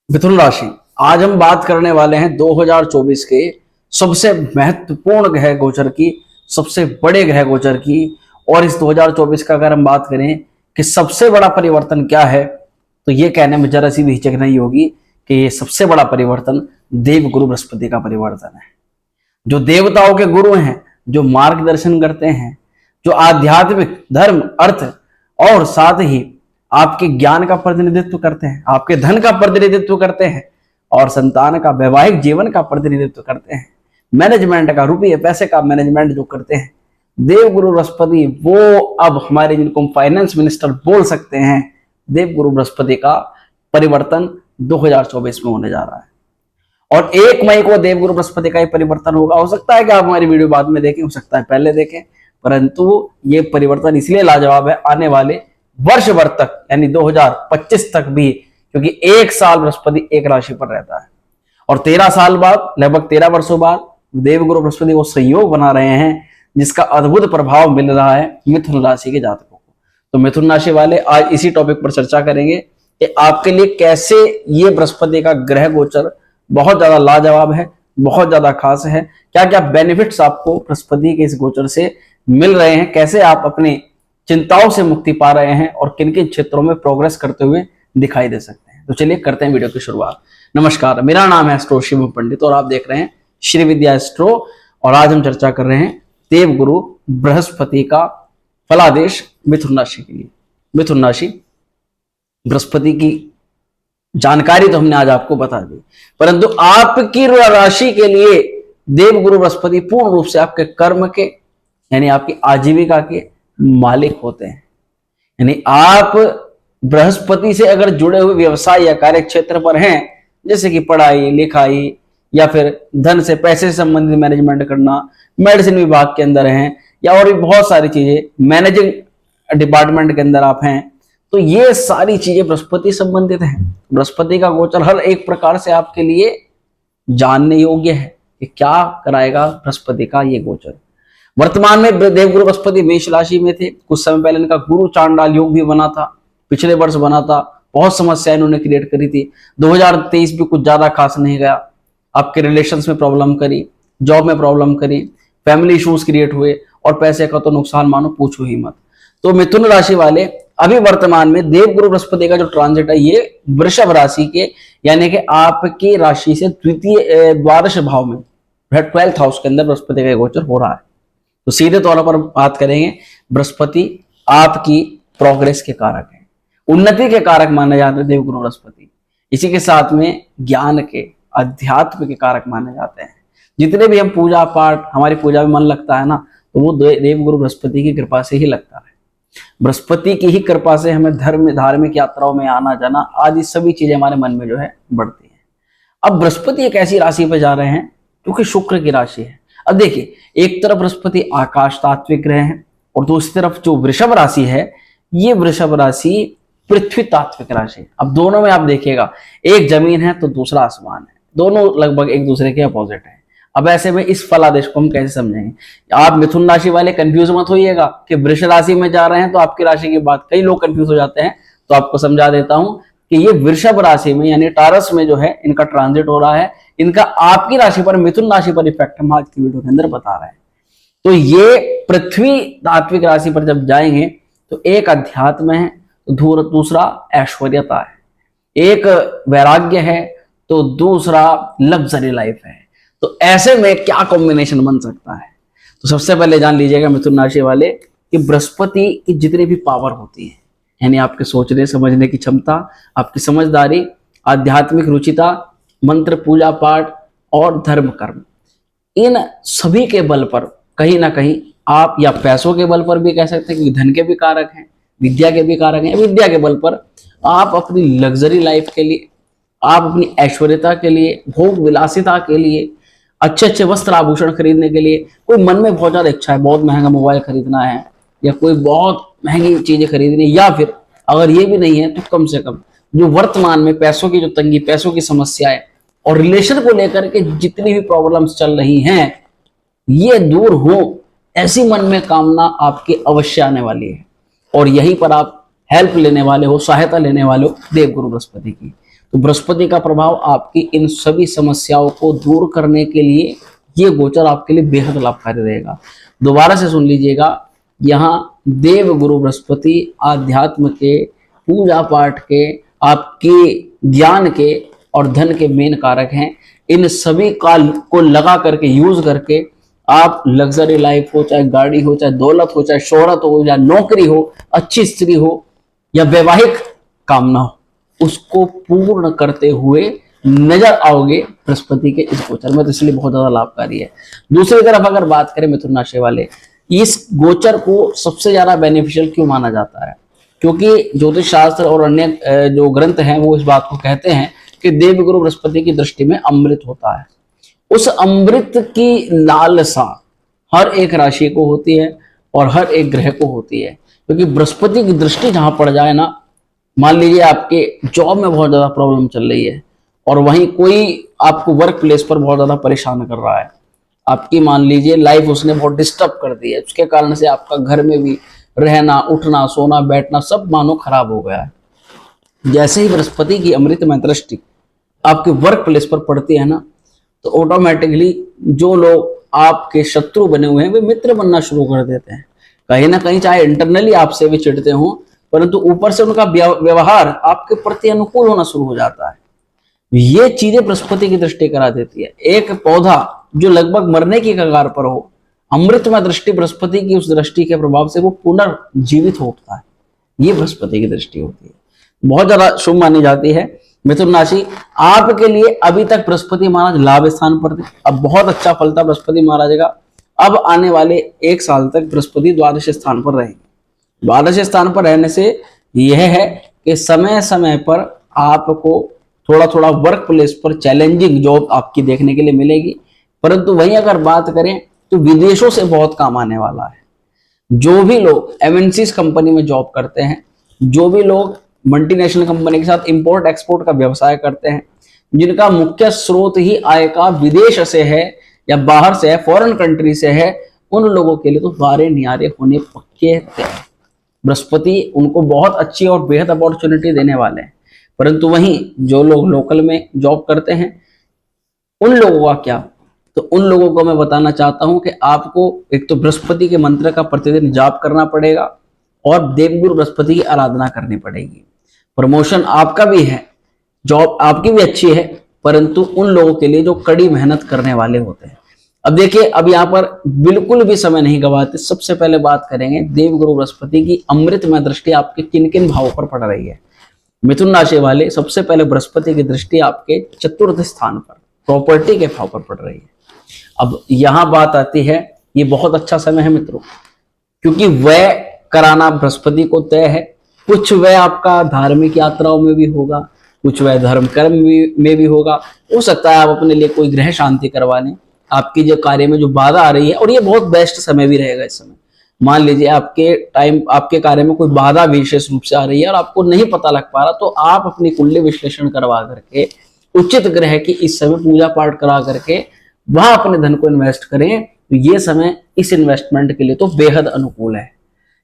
मिथुन राशि। आज हम बात करने वाले हैं 2024 के सबसे महत्वपूर्ण ग्रह गोचर की, सबसे बड़े ग्रह गोचर की। और इस 2024 का अगर हम बात करें कि सबसे बड़ा परिवर्तन क्या है, तो ये कहने में जरा सी भी हिचक नहीं होगी कि ये सबसे बड़ा परिवर्तन देव गुरु बृहस्पति का परिवर्तन है। जो देवताओं के गुरु हैं, जो मार्गदर्शन करते हैं, जो आध्यात्मिक धर्म अर्थ और साथ ही आपके ज्ञान का प्रतिनिधित्व करते हैं, आपके धन का प्रतिनिधित्व करते हैं और संतान का वैवाहिक जीवन का प्रतिनिधित्व करते हैं, मैनेजमेंट का, रुपये पैसे का मैनेजमेंट जो करते हैं, देव गुरु बृहस्पति वो अब हमारे जिनको हम फाइनेंस मिनिस्टर बोल सकते हैं, देव गुरु बृहस्पति का परिवर्तन 2024 में होने जा रहा है। और 1 मई को देवगुरु बृहस्पति का ही परिवर्तन होगा। हो सकता है कि आप हमारी वीडियो बाद में देखें, हो सकता है पहले देखें, परंतु ये परिवर्तन इसलिए लाजवाब है आने वाले वर्ष भर तक, यानी 2025 तक भी, क्योंकि 1 साल बृहस्पति एक राशि पर रहता है और 13 साल बाद, लगभग 13 वर्षों बाद देवगुरु बृहस्पति वो संयोग बना रहे हैं जिसका अद्भुत प्रभाव मिल रहा है मिथुन राशि के जातकों को। तो मिथुन राशि वाले आज इसी टॉपिक पर चर्चा करेंगे कि आपके लिए कैसे ये बृहस्पति का ग्रह गोचर बहुत ज्यादा लाजवाब है, बहुत ज्यादा खास है, क्या क्या बेनिफिट्स आपको बृहस्पति के इस गोचर से मिल रहे हैं, कैसे आप अपनी चिंताओं से मुक्ति पा रहे हैं और किन किन क्षेत्रों में प्रोग्रेस करते हुए दिखाई दे सकते हैं। तो चलिए करते हैं वीडियो की शुरुआत। नमस्कार, मेरा नाम है एस्ट्रो शिव पंडित और आप देख रहे हैं श्री विद्या एस्ट्रो। और आज हम चर्चा कर रहे हैं देव गुरु बृहस्पति का फलादेश मिथुन राशि के लिए। मिथुन राशि, बृहस्पति की जानकारी तो हमने आज आपको बता दी, परंतु आपकी राशि के लिए देव गुरु बृहस्पति पूर्ण रूप से आपके कर्म के, यानी आपकी आजीविका के मालिक होते हैं। यानी आप बृहस्पति से अगर जुड़े हुए व्यवसाय या कार्य क्षेत्र पर हैं, जैसे कि पढ़ाई लिखाई या फिर धन से पैसे से संबंधित मैनेजमेंट करना, मेडिसिन विभाग के अंदर हैं या और भी बहुत सारी चीजें, मैनेजिंग डिपार्टमेंट के अंदर आप हैं, तो ये सारी चीजें बृहस्पति संबंधित हैं। बृहस्पति का गोचर हर एक प्रकार से आपके लिए जानने योग्य है कि क्या कराएगा बृहस्पति का ये गोचर। वर्तमान में देवगुरु बृहस्पति मेष राशि में थे। कुछ समय पहले इनका गुरु चांडाल योग भी बना था, पिछले वर्ष बना था, बहुत समस्या इन्होंने क्रिएट करी थी। 2023 भी कुछ ज्यादा खास नहीं गया, आपके रिलेशंस में प्रॉब्लम करी, जॉब में प्रॉब्लम करी, फैमिली इश्यूज क्रिएट हुए और पैसे का तो नुकसान मानो पूछो ही मत। तो मिथुन राशि वाले अभी वर्तमान में देवगुरु बृहस्पति का जो ट्रांजिट है ये वृषभ राशि के, यानी कि आपकी राशि से द्वितीय द्वादश भाव में 12th हाउस के अंदर बृहस्पति का गोचर हो रहा है। तो सीधे तौर पर बात करेंगे, बृहस्पति आपकी प्रोग्रेस के कारक है, उन्नति के कारक माने जाते हैं देवगुरु बृहस्पति। इसी के साथ में ज्ञान के, अध्यात्म के कारक माने जाते हैं। जितने भी हम पूजा पाठ, हमारी पूजा में मन लगता है ना, तो वो देवगुरु बृहस्पति की कृपा से ही लगता है। बृहस्पति की ही कृपा से हमें धर्म धार्मिक यात्राओं में आना जाना आदि सभी चीजें हमारे मन में जो है बढ़ती है। अब बृहस्पति एक ऐसी राशि पर जा रहे हैं क्योंकि शुक्र की राशि है। अब देखिए, एक तरफ बृहस्पति आकाश तात्विक ग्रह है और दूसरी तरफ जो वृषभ राशि है, ये वृषभ राशि पृथ्वी तात्विक राशि है। अब दोनों में आप देखिएगा, एक जमीन है तो दूसरा आसमान है, दोनों लगभग एक दूसरे के अपोजिट है। अब ऐसे में इस फलादेश को हम कैसे समझेंगे? आप मिथुन राशि वाले कंफ्यूज मत होइएगा कि वृष राशि में जा रहे हैं तो आपकी राशि की बात, कई लोग कंफ्यूज हो जाते हैं। तो आपको समझा देता हूं कि ये वृषभ राशि में यानी टारस में जो है इनका ट्रांजिट हो रहा है, इनका आपकी राशि पर, मिथुन राशि पर इफेक्ट हम आज की वीडियो के अंदर बता रहे हैं। तो ये पृथ्वी तात्विक राशि पर जब जाएंगे तो एक अध्यात्म है तो दूसरा ऐश्वर्यता है, एक वैराग्य है तो दूसरा लग्जरी लाइफ है। तो ऐसे में क्या कॉम्बिनेशन बन सकता है? तो सबसे पहले जान लीजिएगा मिथुन राशि वाले कि बृहस्पति की जितनी भी पावर होती है, यानी आपके सोचने समझने की क्षमता, आपकी समझदारी, आध्यात्मिक रुचिता, मंत्र पूजा पाठ और धर्म कर्म, इन सभी के बल पर कहीं ना कहीं आप, या पैसों के बल पर भी कह सकते हैं क्योंकि धन के भी कारक हैं, विद्या के भी कारक हैं, विद्या के बल पर आप अपनी लग्जरी लाइफ के लिए, आप अपनी ऐश्वर्यता के लिए, भोग विलासिता के लिए, अच्छे अच्छे वस्त्र आभूषण खरीदने के लिए, कोई मन में बहुत ज्यादा इच्छा है, बहुत महंगा मोबाइल खरीदना है या कोई बहुत महंगी चीजें खरीदनी, या फिर अगर ये भी नहीं है तो कम से कम जो वर्तमान में पैसों की जो तंगी, पैसों की समस्याएं और रिलेशन को लेकर के जितनी भी प्रॉब्लम्स चल रही हैं, ये दूर हो, ऐसी मन में कामना आपकी अवश्य आने वाली है। और यहीं पर आप हेल्प लेने वाले हो, सहायता लेने वाले हो देवगुरु बृहस्पति की। तो बृहस्पति का प्रभाव आपकी इन सभी समस्याओं को दूर करने के लिए ये गोचर आपके लिए बेहद लाभकारी रहेगा। दोबारा से सुन लीजिएगा, यहाँ देव गुरु बृहस्पति आध्यात्म के, पूजा पाठ के, आपके ज्ञान के और धन के मेन कारक हैं। इन सभी काल को लगा करके, यूज करके आप लग्जरी लाइफ हो, चाहे गाड़ी हो, चाहे दौलत हो, चाहे शोहरत हो, या नौकरी हो, अच्छी स्त्री हो, या वैवाहिक कामना हो, उसको पूर्ण करते हुए नजर आओगे बृहस्पति के इस गोचर में। तो इसलिए बहुत ज्यादा लाभकारी है। दूसरी तरफ अगर बात करें मिथुन राशि वाले, इस गोचर को सबसे ज्यादा बेनिफिशियल क्यों माना जाता है? क्योंकि ज्योतिष शास्त्र और अन्य जो ग्रंथ हैं वो इस बात को कहते हैं कि देवगुरु बृहस्पति की दृष्टि में अमृत होता है। उस अमृत की लालसा हर एक राशि को होती है और हर एक ग्रह को होती है, क्योंकि बृहस्पति की दृष्टि जहां पड़ जाए ना, मान लीजिए आपके जॉब में बहुत ज्यादा प्रॉब्लम चल रही है और वहीं कोई आपको वर्क प्लेस पर बहुत ज्यादा परेशान कर रहा है, आपकी मान लीजिए लाइफ उसने बहुत डिस्टर्ब कर दी है, उसके कारण से आपका घर में भी रहना, उठना, सोना, बैठना सब मानो खराब हो गया है। जैसे ही बृहस्पति की अमृतमय दृष्टि आपके वर्क प्लेस पर पड़ती है ना, तो ऑटोमेटिकली जो लोग आपके शत्रु बने हुए हैं वे मित्र बनना शुरू कर देते हैं। कहीं ना कहीं चाहे इंटरनली आपसे भी चिढ़ते हों, परंतु ऊपर से उनका व्यवहार आपके प्रति अनुकूल होना शुरू हो जाता है। ये चीजें बृहस्पति की दृष्टि करा देती है। एक पौधा जो लगभग मरने की कगार पर हो, अमृतमय दृष्टि बृहस्पति की उस दृष्टि के प्रभाव से वो पुनर्जीवित हो उठता है। ये बृहस्पति की दृष्टि होती है, बहुत ज्यादा शुभ मानी जाती है। मिथुन राशि, आपके लिए अभी तक बृहस्पति महाराज लाभ स्थान पर थे, अब बहुत अच्छा फल था बृहस्पति महाराज का। अब आने वाले 1 साल तक बृहस्पति द्वादश स्थान पर रहेंगे। द्वादश स्थान पर रहने से यह है कि समय समय पर आपको थोड़ा थोड़ा वर्क प्लेस पर चैलेंजिंग जॉब आपकी देखने के लिए मिलेगी, परंतु वहीं अगर बात करें तो विदेशों से बहुत काम आने वाला है। जो भी लोग एमएनसीज कंपनी में जॉब करते हैं, जो भी लोग मल्टीनेशनल कंपनी के साथ इंपोर्ट एक्सपोर्ट का व्यवसाय करते हैं, जिनका मुख्य स्रोत ही आय का विदेश से है या बाहर से है, फॉरेन कंट्री से है, उन लोगों के लिए तो बारे नियारे होने पक्के थे। बृहस्पति उनको बहुत अच्छी और बेहद अपॉर्चुनिटी देने वाले हैं। परंतु वहीं जो लोग लोकल में जॉब करते हैं उन लोगों का क्या? तो उन लोगों को मैं बताना चाहता हूं कि आपको एक तो बृहस्पति के मंत्र का प्रतिदिन जाप करना पड़ेगा और देवगुरु बृहस्पति की आराधना करनी पड़ेगी। प्रमोशन आपका भी है, जॉब आपकी भी अच्छी है, परंतु उन लोगों के लिए जो कड़ी मेहनत करने वाले होते हैं। अब देखिए, अब यहाँ पर बिल्कुल भी समय नहीं गवाते, सबसे पहले बात करेंगे देवगुरु बृहस्पति की अमृतमय दृष्टि आपके किन किन भावों पर पड़ रही है। मिथुन राशि वाले, सबसे पहले बृहस्पति की दृष्टि आपके चतुर्थ स्थान पर प्रॉपर्टी के भाव पर पड़ रही है। अब यहां बात आती है, ये बहुत अच्छा समय है मित्रों, क्योंकि व्यय कराना बृहस्पति को तय है। कुछ व्यय आपका धार्मिक यात्राओं में भी होगा, कुछ व्यय धर्म कर्म में भी होगा। हो सकता है आप अपने लिए कोई ग्रह शांति करवा लें, आपकी जो कार्य में जो बाधा आ रही है, और ये बहुत बेस्ट समय भी रहेगा इस समय। मान लीजिए आपके कार्य में कोई बाधा विशेष रूप से आ रही है और आपको नहीं पता लग पा रहा, तो आप अपनी कुंडली विश्लेषण करवा करके उचित ग्रह की इस समय पूजा पाठ करा करके वहां अपने धन को इन्वेस्ट करें, तो ये समय इस इन्वेस्टमेंट के लिए तो बेहद अनुकूल है।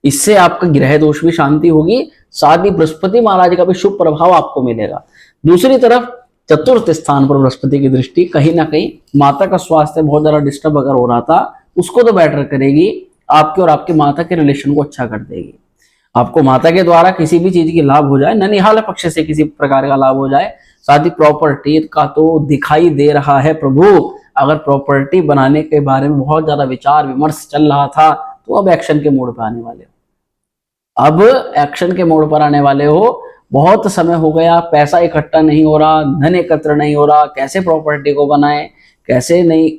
इससे आपका ग्रह दोष भी शांति होगी, साथ ही बृहस्पति महाराज का भी शुभ प्रभाव आपको मिलेगा। दूसरी तरफ चतुर्थ स्थान पर बृहस्पति की दृष्टि कहीं ना कहीं माता का स्वास्थ्य बहुत ज्यादा डिस्टर्ब अगर हो रहा था, उसको तो बेटर करेगी, आपके और आपके माता के रिलेशन को अच्छा कर देगी। आपको माता के द्वारा किसी भी चीज की लाभ हो जाए, ननिहाल पक्ष से किसी प्रकार का लाभ हो जाए, साथ ही प्रॉपर्टी का तो दिखाई दे रहा है प्रभु। अगर प्रॉपर्टी बनाने के बारे में बहुत ज्यादा विचार विमर्श चल रहा था, तो अब एक्शन के मोड पर आने वाले हो। अब एक्शन के मोड पर आने वाले हो। बहुत समय हो गया, पैसा इकट्ठा नहीं हो रहा, धन एकत्र नहीं हो रहा, कैसे प्रॉपर्टी को बनाएं, कैसे नई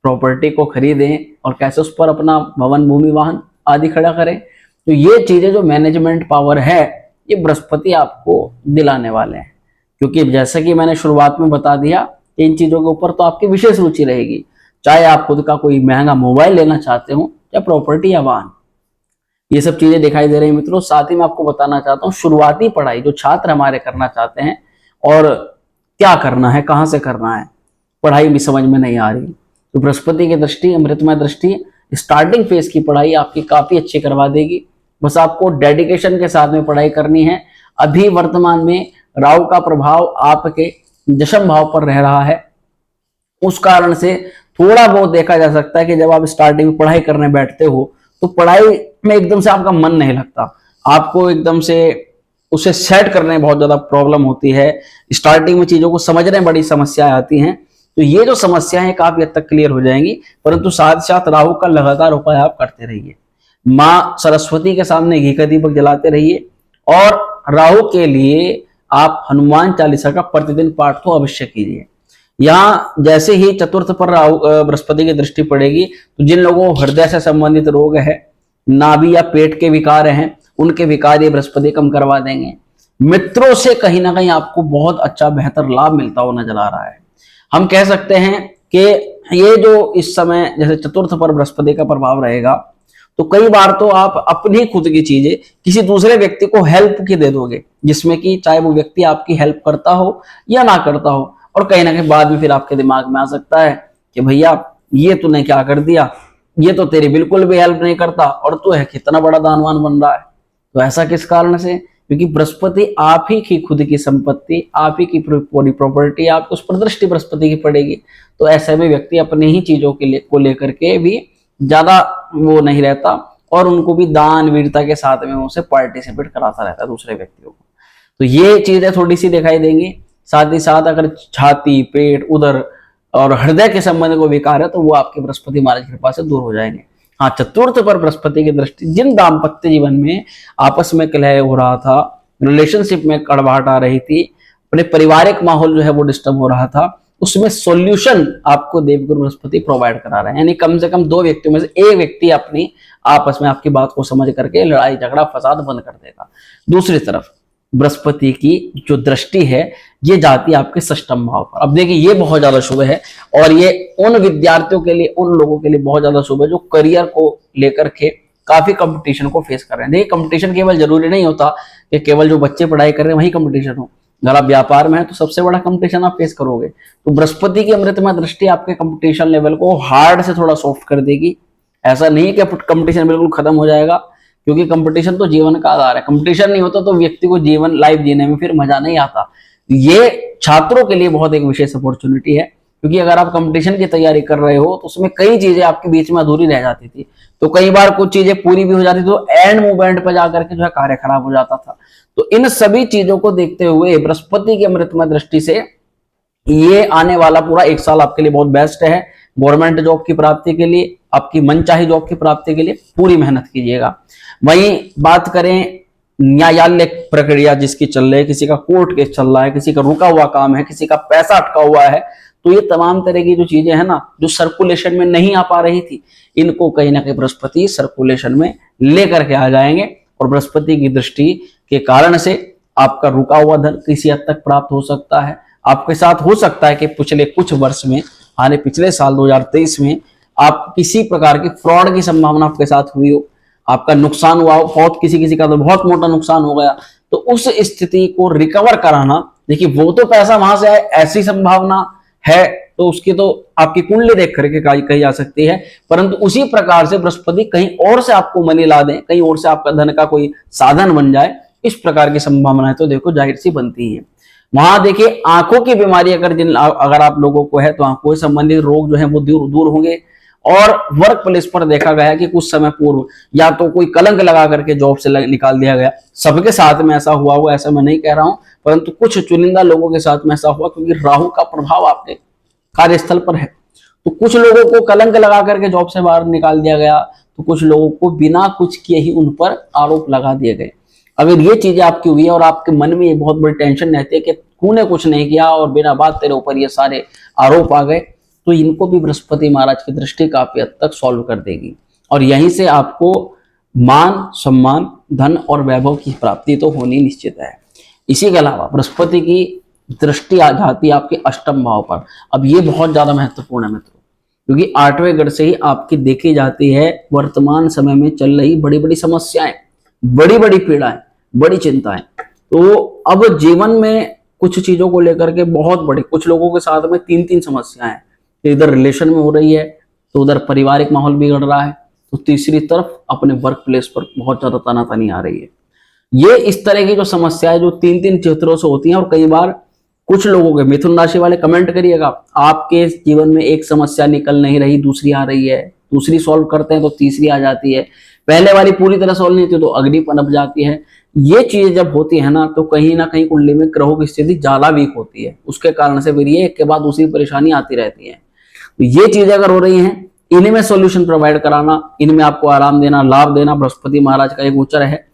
प्रॉपर्टी को खरीदें और कैसे उस पर अपना भवन भूमि वाहन आदि खड़ा करें। तो ये चीजें जो मैनेजमेंट पावर है, ये बृहस्पति आपको दिलाने वाले हैं। क्योंकि जैसा कि मैंने शुरुआत में बता दिया, इन चीजों के ऊपर तो आपकी विशेष रुचि रहेगी, चाहे आप खुद का कोई महंगा मोबाइल लेना चाहते हो या प्रॉपर्टी या वाहन, ये सब चीजें दिखाई दे रही है मित्रों। साथ ही मैं आपको बताना चाहता हूँ, शुरुआती पढ़ाई जो छात्र हमारे करना चाहते हैं और क्या करना है, कहाँ से करना है, पढ़ाई भी समझ में नहीं आ रही, तो बृहस्पति की दृष्टि, अमृतमय दृष्टि स्टार्टिंग फेज की पढ़ाई आपकी काफी अच्छी करवा देगी। बस आपको डेडिकेशन के साथ में पढ़ाई करनी है। अभी वर्तमान में राहु का प्रभाव आपके दशम भाव पर रह रहा है। उस कारण से थोड़ा बहुत देखा जा सकता है कि जब आप स्टार्टिंग में पढ़ाई करने बैठते हो तो पढ़ाई में एकदम से आपका मन नहीं लगता, आपको एकदम से उसे सेट करने में बहुत ज्यादा प्रॉब्लम होती है, स्टार्टिंग में चीजों को समझने में बड़ी समस्याएं आती हैं। तो ये जो समस्याएं काफी हद तक क्लियर हो जाएंगी, परंतु साथ साथ राहु का लगातार उपाय आप करते रहिए। माँ सरस्वती के सामने घी का दीपक जलाते रहिए और राहु के लिए आप हनुमान चालीसा का प्रतिदिन पाठ तो अवश्य कीजिए। यहाँ जैसे ही चतुर्थ पर राहु बृहस्पति की दृष्टि पड़ेगी तो जिन लोगों को हृदय से संबंधित रोग है, नाभि या पेट के विकार हैं, उनके विकार ये बृहस्पति कम करवा देंगे। मित्रों से कहीं ना कहीं आपको बहुत अच्छा बेहतर लाभ मिलता हुआ नजर आ रहा है। हम कह सकते हैं कि ये जो इस समय जैसे चतुर्थ पर बृहस्पति का प्रभाव रहेगा तो कई बार तो आप अपनी खुद की चीजें किसी दूसरे व्यक्ति को हेल्प की दे दोगे, जिसमें कि चाहे वो व्यक्ति आपकी हेल्प करता हो या ना करता हो, और कहीं ना कहीं बाद में फिर आपके दिमाग में आ सकता है कि भैया ये तूने क्या कर दिया, ये तो तेरी बिल्कुल भी हेल्प नहीं करता और तू है कितना बड़ा दानवान बन रहा है। तो ऐसा किस कारण से? क्योंकि बृहस्पति आप ही की खुद की संपत्ति, आप ही की पूरी प्रॉपर्टी, आपको उस पर दृष्टि बृहस्पति की पड़ेगी। तो ऐसे में व्यक्ति अपनी ही चीजों के लिए को लेकर के भी ज्यादा वो नहीं रहता और उनको भी दान वीरता के साथ में उसे पार्टिसिपेट कराता रहता है दूसरे व्यक्तियों को। तो ये चीजें थोड़ी सी दिखाई देंगी। साथ ही साथ अगर छाती, पेट, उदर और हृदय के संबंध को विकार है तो वो आपके बृहस्पति महाराज की कृपा से दूर हो जाएंगे। हाँ, चतुर्थ पर बृहस्पति की दृष्टि जिन दाम्पत्य जीवन में आपस में कलह हो रहा था, रिलेशनशिप में कड़वाहट आ रही थी, अपने पारिवारिक माहौल जो है वो डिस्टर्ब हो रहा था, उसमें सॉल्यूशन आपको देवगुरु बृहस्पति प्रोवाइड करा रहे हैं। यानी कम से कम दो व्यक्तियों में से एक व्यक्ति अपनी आपस में आपकी बात को समझ करके लड़ाई झगड़ा फसाद बंद कर देगा। दूसरी तरफ बृहस्पति की जो दृष्टि है ये जाती है आपके षष्ठम भाव पर। अब देखिए ये बहुत ज्यादा शुभ है और ये उन विद्यार्थियों के लिए, उन लोगों के लिए बहुत ज्यादा शुभ है जो करियर को लेकर के काफी कंपटीशन को फेस कर रहे हैं। देखिए कंपटीशन केवल जरूरी नहीं होता कि केवल जो बच्चे पढ़ाई कर रहे हैं वही कंपटीशन हो। अगर आप व्यापार में है तो सबसे बड़ा कंपटीशन आप फेस करोगे। तो बृहस्पति की अमृतमय दृष्टि आपके कंपटीशन लेवल को हार्ड से थोड़ा सॉफ्ट कर देगी। ऐसा नहीं है कि कंपटीशन बिल्कुल खत्म हो जाएगा, क्योंकि कंपटीशन तो जीवन का आधार है। कंपटीशन नहीं होता तो व्यक्ति को जीवन लाइफ जीने में फिर मजा नहीं आता। ये छात्रों के लिए बहुत एक विशेष अपॉर्चुनिटी है, क्योंकि अगर आप कंपटीशन की तैयारी कर रहे हो तो उसमें कई चीजें आपके बीच में अधूरी रह जाती थी। तो कई बार कुछ चीजें पूरी भी हो जाती थी तो एंड मूवमेंट पर जाकर के जो है कार्य खराब हो जाता था। तो इन सभी चीजों को देखते हुए बृहस्पति की अमृतमय दृष्टि से ये आने वाला पूरा एक साल आपके लिए बहुत बेस्ट है। गवर्नमेंट जॉब की प्राप्ति के लिए, आपकी मनचाही जॉब की प्राप्ति के लिए पूरी मेहनत कीजिएगा। वहीं बात करें न्यायालय प्रक्रिया जिसकी चल रही है, किसी का कोर्ट केस चल रहा है, किसी का रुका हुआ काम है, किसी का पैसा अटका हुआ है, तो ये तमाम तरह की जो चीजें हैं ना जो सर्कुलेशन में नहीं आ पा रही थी, इनको कहीं ना कहीं बृहस्पति सर्कुलेशन में लेकर के आ जाएंगे। और बृहस्पति की दृष्टि के कारण से आपका रुका हुआ धन किसी हद तक प्राप्त हो सकता है। आपके साथ हो सकता है कि पिछले कुछ वर्ष में, यानी पिछले साल 2023 में आप किसी प्रकार की फ्रॉड की संभावना आपके साथ हुई हो, आपका नुकसान हुआ हो, बहुत किसी का तो बहुत मोटा नुकसान हो गया। तो उस स्थिति को रिकवर कराना, देखिए वो तो पैसा वहां से आए ऐसी संभावना है तो उसकी तो आपकी कुंडली देख करके कही जा सकती है, परंतु उसी प्रकार से बृहस्पति कहीं और से आपको मनी ला दें, कहीं और से आपका धन का कोई साधन बन जाए, इस प्रकार की संभावनाएं तो देखो जाहिर सी बनती है। वहां देखिए आंखों की बीमारी अगर आप लोगों को है तो आंखों से संबंधित रोग जो है वो दूर होंगे। और वर्क प्लेस पर देखा गया है कि कुछ समय पूर्व या तो कोई कलंक लगा करके जॉब से निकाल दिया गया। सबके साथ में ऐसा हुआ ऐसा मैं नहीं कह रहा हूं, परंतु कुछ चुनिंदा लोगों के साथ में ऐसा हुआ, क्योंकि राहु का प्रभाव आपके कार्यस्थल पर है। तो कुछ लोगों को कलंक लगा करके जॉब से बाहर निकाल दिया गया, तो कुछ लोगों को बिना कुछ किए ही उन पर आरोप लगा दिए गए। अगर ये चीजें आपकी हुई है और आपके मन में ये बहुत बड़ी टेंशन रहती है कि तूने कुछ नहीं किया और बिना बात तेरे ऊपर ये सारे आरोप आ गए, तो इनको भी बृहस्पति महाराज की दृष्टि काफी हद तक सॉल्व कर देगी और यहीं से आपको मान, सम्मान, धन और वैभव की प्राप्ति तो होनी निश्चित है। इसी के अलावा बृहस्पति की दृष्टि आ जाती है आपके अष्टम भाव पर। अब ये बहुत ज्यादा महत्वपूर्ण है मित्रों, क्योंकि 8वें घर से ही आपकी देखी जाती है वर्तमान समय में चल रही बड़ी बड़ी समस्याएं, बड़ी बड़ी पीड़ाएं, बड़ी चिंताएं। तो अब जीवन में कुछ चीजों को लेकर के बहुत बड़ी, कुछ लोगों के साथ में 3 समस्याएं, इधर रिलेशन में हो रही है तो उधर पारिवारिक माहौल बिगड़ रहा है, तो तीसरी तरफ अपने वर्क प्लेस पर बहुत ज्यादा तनातनी आ रही है। ये इस तरह की जो समस्याएं जो 3-3 क्षेत्रों से होती हैं, और कई बार कुछ लोगों के, मिथुन राशि वाले कमेंट करिएगा, आपके जीवन में एक समस्या निकल नहीं रही, दूसरी आ रही है, दूसरी सॉल्व करते हैं तो तीसरी आ जाती है, पहले वाली पूरी तरह सॉल्व नहीं होती तो अगली पनप जाती है। ये चीजें जब होती है ना, तो कहीं ना कहीं कुंडली में ग्रहों की स्थिति ज्यादा वीक होती है, उसके कारण से फिर ये एक के बाद दूसरी परेशानी आती रहती है। तो ये चीजें अगर हो रही हैं, इनमें सोल्यूशन प्रोवाइड कराना, इनमें आपको आराम देना, लाभ देना, बृहस्पति महाराज का एक गोचर है।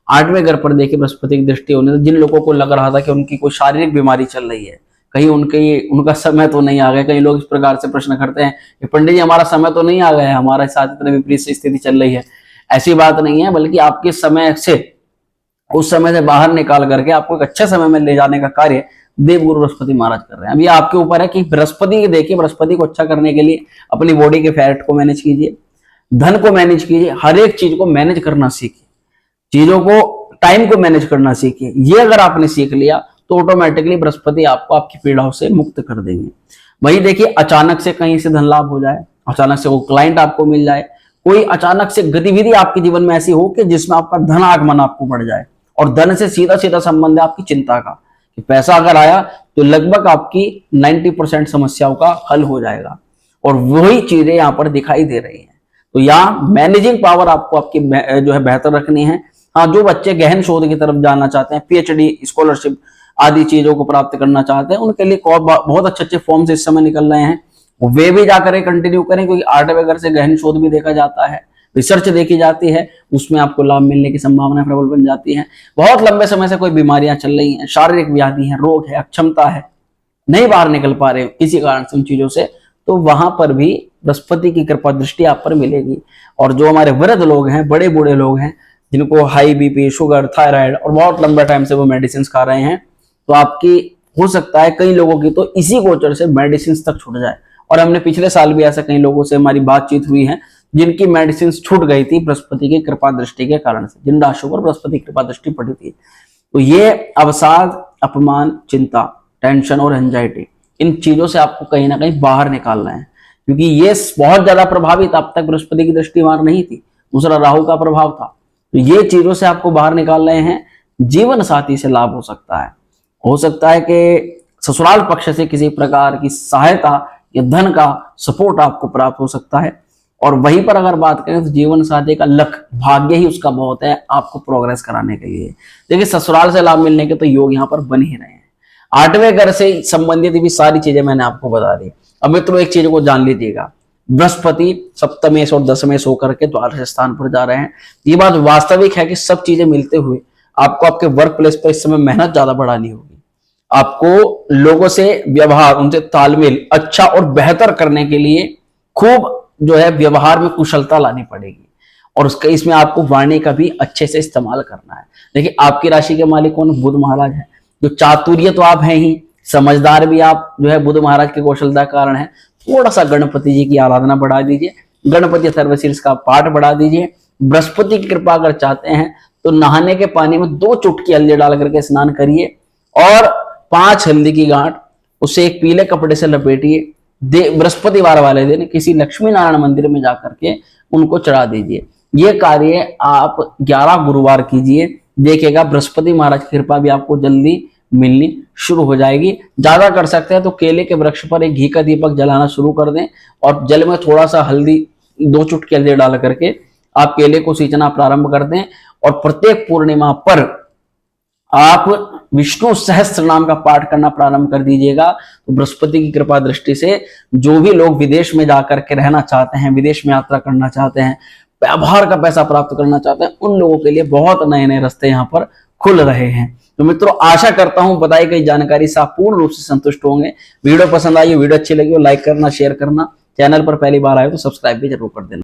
8वें घर पर देखिए बृहस्पति की दृष्टि होने से जिन लोगों को लग रहा था कि उनकी कोई शारीरिक बीमारी चल रही है, कहीं उनका समय तो नहीं आ गया। कई लोग इस प्रकार से प्रश्न करते हैं कि पंडित जी हमारा समय तो नहीं आ गया है, हमारे साथ इतने विपरीत स्थिति चल रही है। ऐसी बात नहीं है, बल्कि आपके समय से, उस समय से बाहर निकाल करके आपको एक अच्छे समय में ले जाने का कार्य देवगुरु बृहस्पति महाराज कर रहे हैं। अभी आपके ऊपर है कि बृहस्पति देखिए, बृहस्पति को अच्छा करने के लिए अपनी बॉडी के फैट को मैनेज कीजिए, धन को मैनेज कीजिए, हर एक चीज को मैनेज करना सीखिए, चीजों को, टाइम को मैनेज करना सीखिए। ये अगर आपने सीख लिया तो ऑटोमेटिकली बृहस्पति आपको आपकी पीड़ाओं से मुक्त कर देंगे। वही देखिए, अचानक से कहीं से धन लाभ हो जाए, अचानक से वो क्लाइंट आपको मिल जाए, कोई अचानक से गतिविधि आपके जीवन में ऐसी हो कि जिसमें आपका धन आगमन आपको बढ़ जाए, और धन से सीधा सीधा संबंध है आपकी चिंता का, कि पैसा अगर आया तो लगभग आपकी 90% समस्याओं का हल हो जाएगा। और वही चीजें यहाँ पर दिखाई दे रही हैं। तो यहाँ मैनेजिंग पावर आपको आपकी जो है बेहतर रखनी है। हाँ, जो बच्चे गहन शोध की तरफ जाना चाहते हैं, पीएचडी, स्कॉलरशिप आदि चीजों को प्राप्त करना चाहते हैं, उनके लिए बहुत अच्छे अच्छे फॉर्म्स इस समय निकल रहे हैं, वे भी जाकर कंटिन्यू करें, क्योंकि 8वें घर से गहन शोध भी देखा जाता है, रिसर्च देखी जाती है, उसमें आपको लाभ मिलने की संभावना प्रबल बन जाती है। बहुत लंबे समय से कोई बीमारियां चल रही हैं, शारीरिक व्याधि है, रोग है, अक्षमता है, नहीं बाहर निकल पा रहे किसी कारण से उन चीजों से, तो वहां पर भी बृहस्पति की कृपा दृष्टि आप पर मिलेगी। और जो हमारे वृद्ध लोग हैं, बड़े बूढ़े लोग हैं, जिनको हाई बीपी, शुगर, थायराइड और बहुत लंबे टाइम से वो मेडिसिन खा रहे हैं, तो आपकी हो सकता है कई लोगों की तो इसी गोचर से मेडिसिन तक छूट जाए। और हमने पिछले साल भी ऐसा कई लोगों से हमारी बातचीत हुई है जिनकी मेडिसिन छूट गई थी बृहस्पति की कृपा दृष्टि के कारण से, जिन राशियों पर बृहस्पति कृपा दृष्टि पड़ी थी। तो ये अवसाद, अपमान, चिंता, टेंशन और एंजाइटी, इन चीजों से आपको कहीं ना कहीं बाहर निकालना है, क्योंकि ये बहुत ज्यादा प्रभावित, अब तक बृहस्पति की दृष्टि वहां नहीं थी, दूसरा राहु का प्रभाव था। तो ये चीजों से आपको बाहर निकाल रहे हैं। जीवन साथी से लाभ हो सकता है कि ससुराल पक्ष से किसी प्रकार की सहायता या धन का सपोर्ट आपको प्राप्त हो सकता है। और वहीं पर अगर बात करें तो जीवन साथी का लक, भाग्य ही उसका बहुत है आपको प्रोग्रेस कराने के लिए। देखिए, ससुराल से लाभ मिलने के तो योग यहाँ पर बन ही रहे हैं। 8वें घर से संबंधित भी सारी चीजें मैंने आपको बता दी। अब मित्रों, एक चीज को जान लीजिएगा, बृहस्पति सप्तमेश और दशमेश होकर के द्वादश स्थान पर जा रहे हैं। ये बात वास्तविक है कि सब चीजें मिलते हुए आपको आपके वर्क प्लेस पर इस समय मेहनत ज्यादा बढ़ानी होगी। आपको लोगों से व्यवहार, उनसे तालमेल अच्छा और बेहतर करने के लिए खूब जो है व्यवहार में कुशलता लानी पड़ेगी, और उसके इसमें आपको वाणी का भी अच्छे से इस्तेमाल करना है। देखिए, आपकी राशि के मालिक कौन? बुध महाराज है। जो चातुर्य तो आप हैं ही, समझदार भी आप जो है बुध महाराज के कौशलता कारण है। थोड़ा सा गणपति जी की आराधना बढ़ा दीजिए, गणपति सर्वशीर्ष का पाठ बढ़ा दीजिए। बृहस्पति की कृपा अगर चाहते हैं तो नहाने के पानी में 2 चुटकी हल्दी डाल करके स्नान करिए, और 5 हल्दी की गांठ उसे एक पीले कपड़े से लपेटिए, बृहस्पतिवार वाले दिन किसी लक्ष्मी नारायण मंदिर में जाकर के उनको चढ़ा दीजिए। ये कार्य आप 11 गुरुवार कीजिए, देखिएगा बृहस्पति महाराज की कृपा भी आपको जल्दी मिलनी शुरू हो जाएगी। ज्यादा कर सकते हैं तो केले के वृक्ष पर एक घी का दीपक जलाना शुरू कर दें, और जल में थोड़ा सा हल्दी, 2 चुटकी हल्दी डाल करके आप केले को सींचना प्रारंभ कर दें। और प्रत्येक पूर्णिमा पर आप विष्णु सहस्त्र नाम का पाठ करना प्रारंभ कर दीजिएगा। तो बृहस्पति की कृपा दृष्टि से जो भी लोग विदेश में जाकर के रहना चाहते हैं, विदेश में यात्रा करना चाहते हैं, व्यापार का पैसा प्राप्त करना चाहते हैं, उन लोगों के लिए बहुत नए नए रास्ते यहाँ पर खुल रहे हैं। तो मित्रों, आशा करता हूं बताई गई जानकारी से आप पूर्ण रूप से संतुष्ट होंगे। वीडियो पसंद आई, वीडियो अच्छी लगी हो लाइक करना, शेयर करना, चैनल पर पहली बार आए तो सब्सक्राइब भी जरूर कर देना।